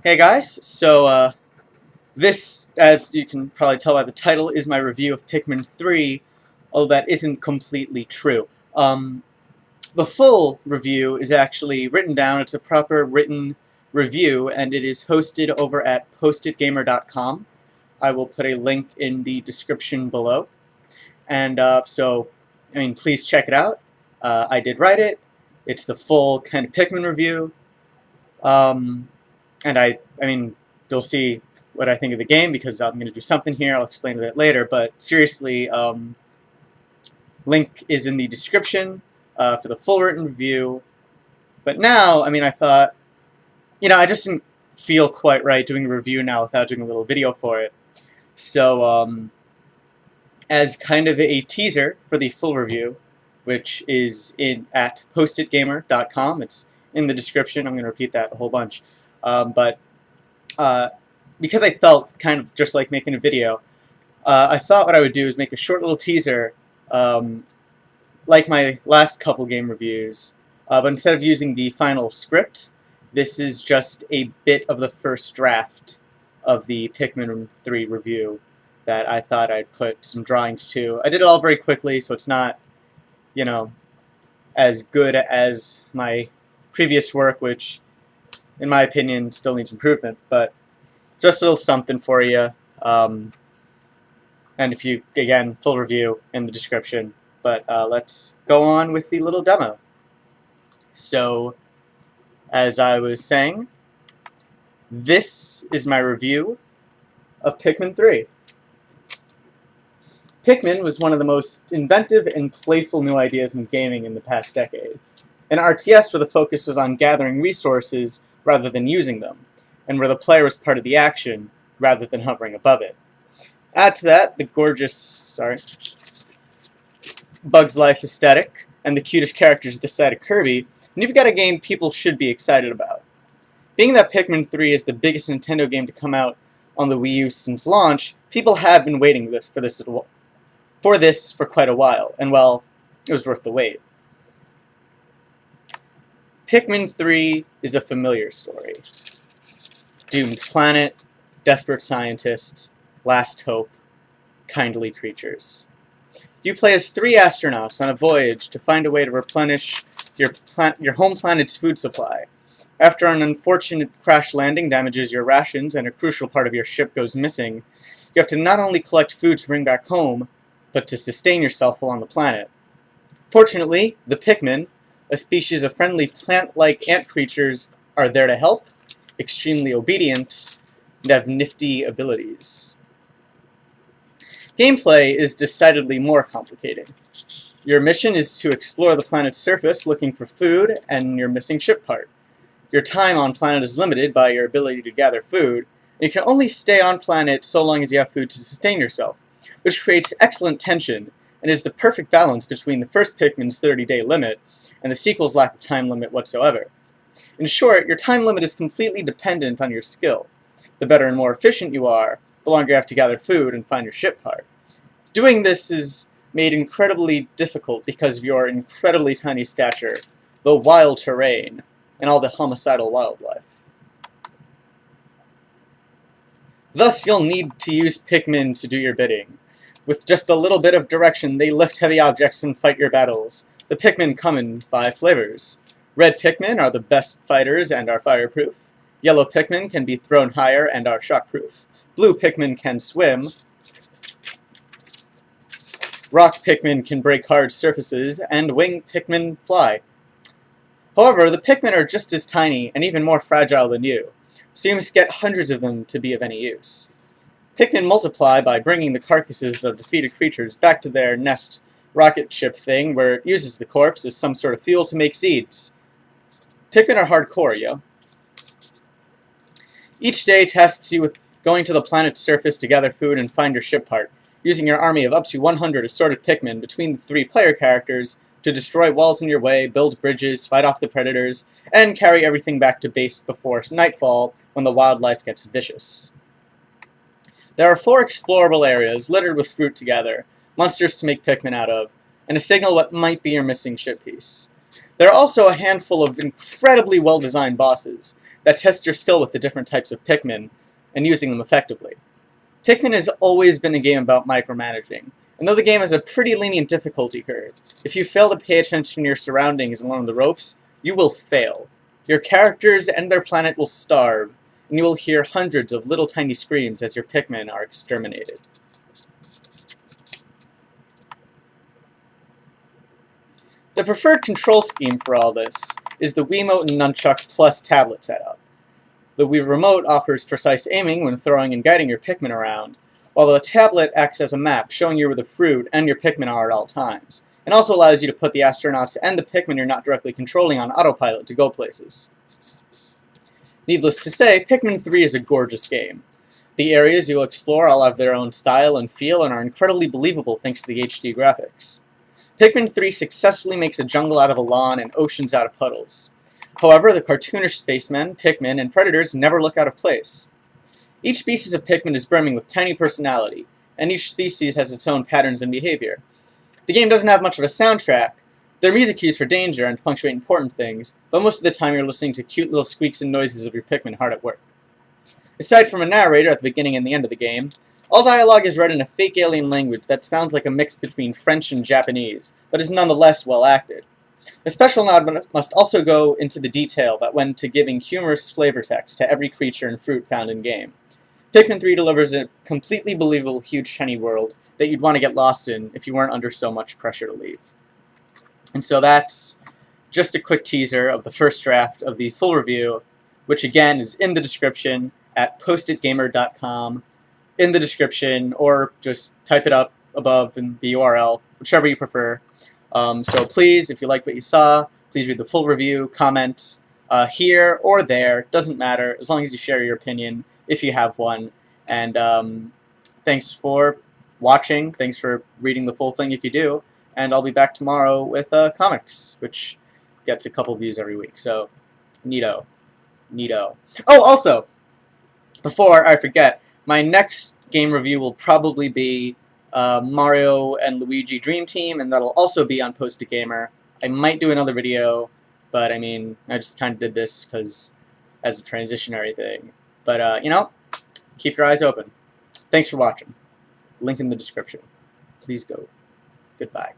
Hey guys, this, as you can probably tell by the title, is my review of Pikmin 3, although that isn't completely true. The full review is actually written down, it's a proper written review, and it is hosted over at postitgamer.com. I will put a link in the description below. And please check it out. I did write it. It's the full kind of Pikmin review. And you'll see what I think of the game because I'm going to do something here. I'll explain a bit later. But seriously, link is in the description for the full written review. But now, I thought, I just didn't feel quite right doing a review now without doing a little video for it. So, as kind of a teaser for the full review, which is at postitgamer.com, it's in the description. I'm going to repeat that a whole bunch. Because I felt kind of just like making a video, I thought what I would do is make a short little teaser, like my last couple game reviews, but instead of using the final script, this is just a bit of the first draft of the Pikmin 3 review that I thought I'd put some drawings to. I did it all very quickly, so it's not, as good as my previous work, which, in my opinion, still needs improvement, but just a little something for you. And if you, again, full review in the description. But let's go on with the little demo. So, as I was saying, this is my review of Pikmin 3. Pikmin was one of the most inventive and playful new ideas in gaming in the past decade. An RTS where the focus was on gathering resources rather than using them, and where the player was part of the action rather than hovering above it. Add to that the gorgeous, Bugs Life aesthetic and the cutest characters this side of Kirby, and you've got a game people should be excited about. Being that Pikmin 3 is the biggest Nintendo game to come out on the Wii U since launch, people have been waiting for this for quite a while, and well, it was worth the wait. Pikmin 3 is a familiar story. Doomed planet, desperate scientists, last hope, kindly creatures. You play as 3 astronauts on a voyage to find a way to replenish your home planet's food supply. After an unfortunate crash landing damages your rations and a crucial part of your ship goes missing, you have to not only collect food to bring back home, but to sustain yourself while on the planet. Fortunately, the Pikmin, a species of friendly plant-like ant creatures, are there to help, extremely obedient, and have nifty abilities. Gameplay is decidedly more complicated. Your mission is to explore the planet's surface looking for food and your missing ship part. Your time on planet is limited by your ability to gather food, and you can only stay on planet so long as you have food to sustain yourself, which creates excellent tension and is the perfect balance between the first Pikmin's 30-day limit and the sequel's lack of time limit whatsoever. In short, your time limit is completely dependent on your skill. The better and more efficient you are, the longer you have to gather food and find your ship part. Doing this is made incredibly difficult because of your incredibly tiny stature, the wild terrain, and all the homicidal wildlife. Thus, you'll need to use Pikmin to do your bidding. With just a little bit of direction, they lift heavy objects and fight your battles. The Pikmin come in 5 flavors. Red Pikmin are the best fighters and are fireproof. Yellow Pikmin can be thrown higher and are shockproof. Blue Pikmin can swim. Rock Pikmin can break hard surfaces, and Wing Pikmin fly. However, the Pikmin are just as tiny and even more fragile than you, so you must get hundreds of them to be of any use. Pikmin multiply by bringing the carcasses of defeated creatures back to their nest rocket ship thing, where it uses the corpse as some sort of fuel to make seeds. Pikmin are hardcore, yo. Each day tasks you with going to the planet's surface to gather food and find your ship part, using your army of up to 100 assorted Pikmin between the 3 player characters to destroy walls in your way, build bridges, fight off the predators, and carry everything back to base before nightfall when the wildlife gets vicious. There are 4 explorable areas littered with fruit to gather, monsters to make Pikmin out of, and to signal what might be your missing ship piece. There are also a handful of incredibly well-designed bosses that test your skill with the different types of Pikmin and using them effectively. Pikmin has always been a game about micromanaging, and though the game has a pretty lenient difficulty curve, if you fail to pay attention to your surroundings and learn the ropes, you will fail. Your characters and their planet will starve, and you will hear hundreds of little tiny screams as your Pikmin are exterminated. The preferred control scheme for all this is the Wiimote and Nunchuck plus tablet setup. The Wii Remote offers precise aiming when throwing and guiding your Pikmin around, while the tablet acts as a map showing you where the fruit and your Pikmin are at all times, and also allows you to put the astronauts and the Pikmin you're not directly controlling on autopilot to go places. Needless to say, Pikmin 3 is a gorgeous game. The areas you'll explore all have their own style and feel and are incredibly believable thanks to the HD graphics. Pikmin 3 successfully makes a jungle out of a lawn and oceans out of puddles. However, the cartoonish spacemen, Pikmin, and predators never look out of place. Each species of Pikmin is brimming with tiny personality, and each species has its own patterns and behavior. The game doesn't have much of a soundtrack. There are music cues for danger and to punctuate important things, but most of the time you're listening to cute little squeaks and noises of your Pikmin hard at work. Aside from a narrator at the beginning and the end of the game, all dialogue is read in a fake alien language that sounds like a mix between French and Japanese, but is nonetheless well acted. A special nod must also go into the detail that went to giving humorous flavor text to every creature and fruit found in-game. Pikmin 3 delivers a completely believable huge tiny world that you'd want to get lost in if you weren't under so much pressure to leave. And so that's just a quick teaser of the first draft of the full review, which again is in the description at postitgamer.com. In the description, or just type it up above in the URL, whichever you prefer. So please, if you like what you saw, please read the full review, comment here or there, doesn't matter, as long as you share your opinion, if you have one. And thanks for watching, thanks for reading the full thing if you do, and I'll be back tomorrow with comics, which gets a couple views every week, so neato. Neato. Oh, also, before I forget, my next game review will probably be Mario and Luigi Dream Team, and that'll also be on Post-it Gamer. I might do another video, but I mean, I just kind of did this because as a transitionary thing. But, you know, keep your eyes open. Thanks for watching. Link in the description. Please go. Goodbye.